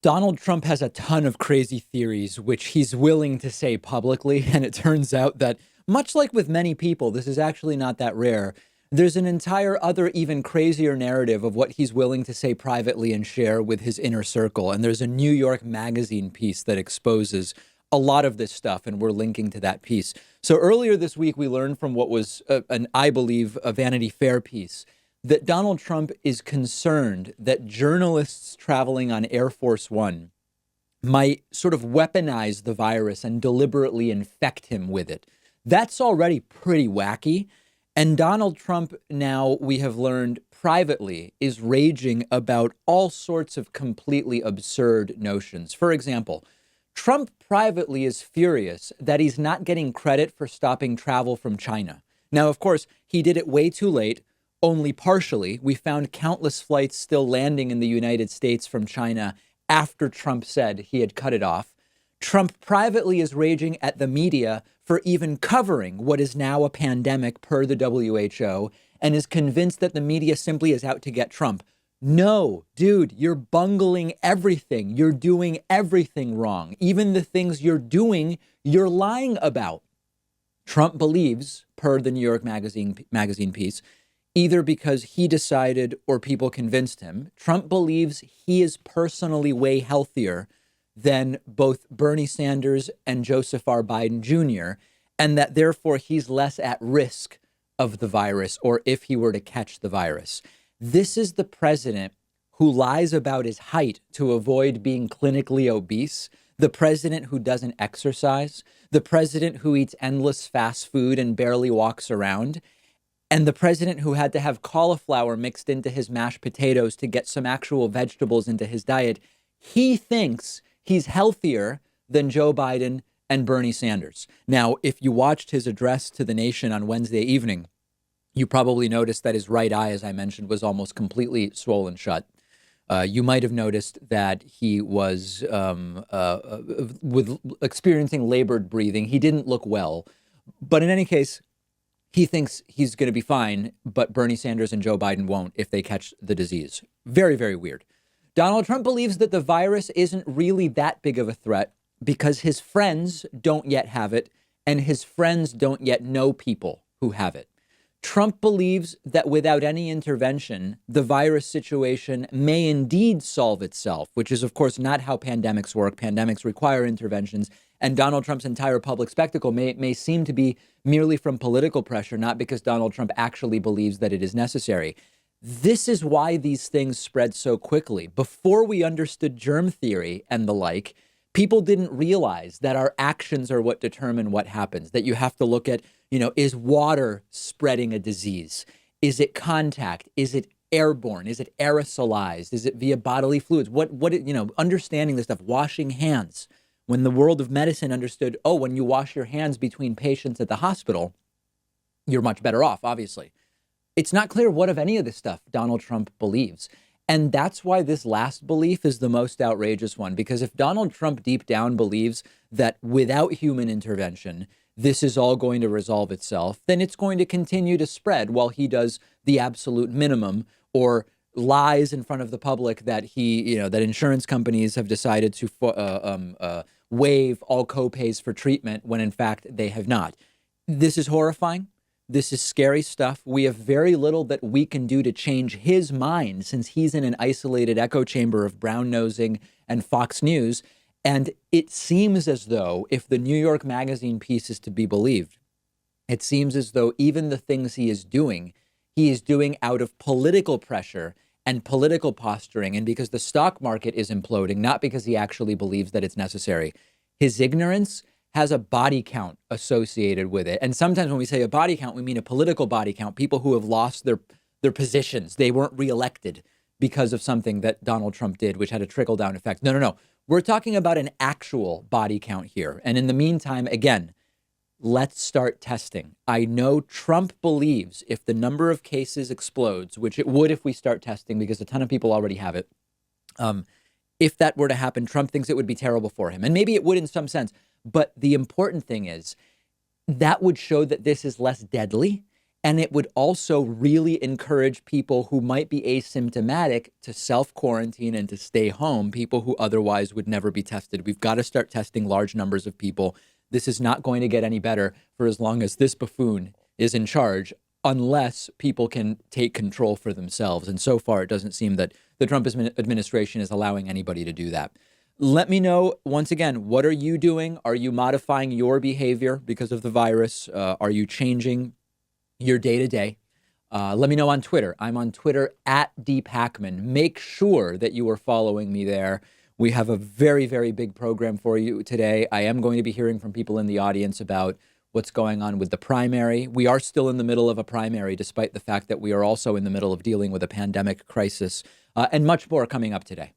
Donald Trump has a ton of crazy theories, which he's willing to say publicly. And it turns out that, much like with many people, this is actually not that rare. There's an entire other, even crazier narrative of what he's willing to say privately and share with his inner circle. And there's a New York Magazine piece that exposes a lot of this stuff, and we're linking to that piece. So earlier this week, we learned from what was, I believe, a Vanity Fair piece that Donald Trump is concerned that journalists traveling on Air Force One might sort of weaponize the virus and deliberately infect him with it. That's already pretty wacky. And Donald Trump, now we have learned privately, is raging about all sorts of completely absurd notions. For example, Trump privately is furious that he's not getting credit for stopping travel from China. Now, of course, he did it way too late. Only partially. We found countless flights still landing in the United States from China after Trump said he had cut it off. Trump privately is raging at the media for even covering what is now a pandemic per the WHO, and is convinced that the media simply is out to get Trump. No, dude, you're bungling everything. You're doing everything wrong. Even the things you're doing, you're lying about. Trump believes, per the New York magazine piece, either because he decided or people convinced him, Trump believes he is personally way healthier than both Bernie Sanders and Joseph R. Biden Jr., and that therefore he's less at risk of the virus, or if he were to catch the virus. This is the president who lies about his height to avoid being clinically obese, the president who doesn't exercise, the president who eats endless fast food and barely walks around, and the president who had to have cauliflower mixed into his mashed potatoes to get some actual vegetables into his diet. He thinks he's healthier than Joe Biden and Bernie Sanders. Now, if you watched his address to the nation on Wednesday evening, you probably noticed that his right eye, as I mentioned, was almost completely swollen shut. You might have noticed that he was with experiencing labored breathing. He didn't look well. But in any case, he thinks he's going to be fine, but Bernie Sanders and Joe Biden won't if they catch the disease. Very, very weird. Donald Trump believes that the virus isn't really that big of a threat because his friends don't yet have it, and his friends don't yet know people who have it. Trump believes that without any intervention, the virus situation may indeed solve itself, which is, of course, not how pandemics work. Pandemics require interventions. And Donald Trump's entire public spectacle may seem to be merely from political pressure, not because Donald Trump actually believes that it is necessary. This is why these things spread so quickly. Before we understood germ theory and the like, people didn't realize that our actions are what determine what happens, that you have to look at, is water spreading a disease? Is it contact? Is it airborne? Is it aerosolized? Is it via bodily fluids? Understanding this stuff, washing hands. When the world of medicine understood, when you wash your hands between patients at the hospital, you're much better off, obviously. It's not clear what of any of this stuff Donald Trump believes. And that's why this last belief is the most outrageous one, because if Donald Trump deep down believes that without human intervention, this is all going to resolve itself, then it's going to continue to spread while he does the absolute minimum or lies in front of the public that that insurance companies have decided to waive all copays for treatment when in fact they have not. This is horrifying. This is scary stuff. We have very little that we can do to change his mind since he's in an isolated echo chamber of brown nosing and Fox News. And it seems as though, if the New York Magazine piece is to be believed, it seems as though even the things he is doing out of political pressure and political posturing, and because the stock market is imploding, not because he actually believes that it's necessary. His ignorance has a body count associated with it. And sometimes when we say a body count, we mean a political body count, people who have lost their positions. They weren't reelected because of something that Donald Trump did, which had a trickle-down effect. No. We're talking about an actual body count here. And in the meantime, again, let's start testing. I know Trump believes if the number of cases explodes, which it would if we start testing because a ton of people already have it, if that were to happen, Trump thinks it would be terrible for him. And maybe it would in some sense. But the important thing is that would show that this is less deadly. And it would also really encourage people who might be asymptomatic to self-quarantine and to stay home, people who otherwise would never be tested. We've got to start testing large numbers of people. This is not going to get any better for as long as this buffoon is in charge, unless people can take control for themselves. And so far, it doesn't seem that the Trump administration is allowing anybody to do that. Let me know, once again, what are you doing? Are you modifying your behavior because of the virus? Are you changing your day-to-day? Let me know on Twitter. I'm on Twitter @DPakman. Make sure that you are following me there. We have a very, very big program for you today. I am going to be hearing from people in the audience about what's going on with the primary. We are still in the middle of a primary, despite the fact that we are also in the middle of dealing with a pandemic crisis, and much more coming up today.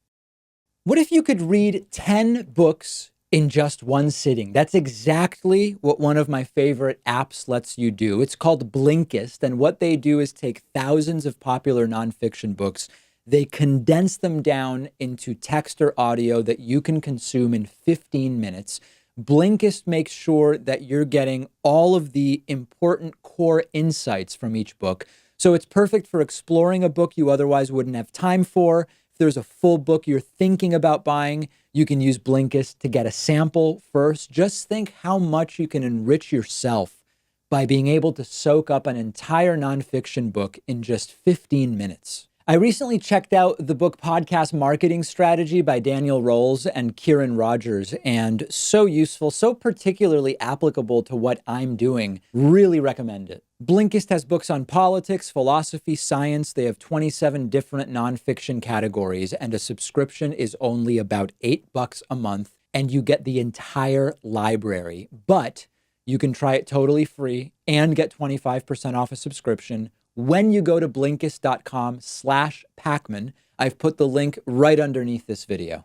What if you could read 10 books in just one sitting? That's exactly what one of my favorite apps lets you do. It's called Blinkist, and what they do is take thousands of popular nonfiction books. They condense them down into text or audio that you can consume in 15 minutes. Blinkist makes sure that you're getting all of the important core insights from each book. So it's perfect for exploring a book you otherwise wouldn't have time for. If there's a full book you're thinking about buying, you can use Blinkist to get a sample first. Just think how much you can enrich yourself by being able to soak up an entire nonfiction book in just 15 minutes. I recently checked out the book Podcast Marketing Strategy by Daniel Rolls and Kieran Rogers, and so useful, so particularly applicable to what I'm doing. Really recommend it. Blinkist has books on politics, philosophy, science. They have 27 different nonfiction categories, and a subscription is only about $8 a month, and you get the entire library. But you can try it totally free and get 25% off a subscription when you go to Blinkist.com/Pakman. I've put the link right underneath this video.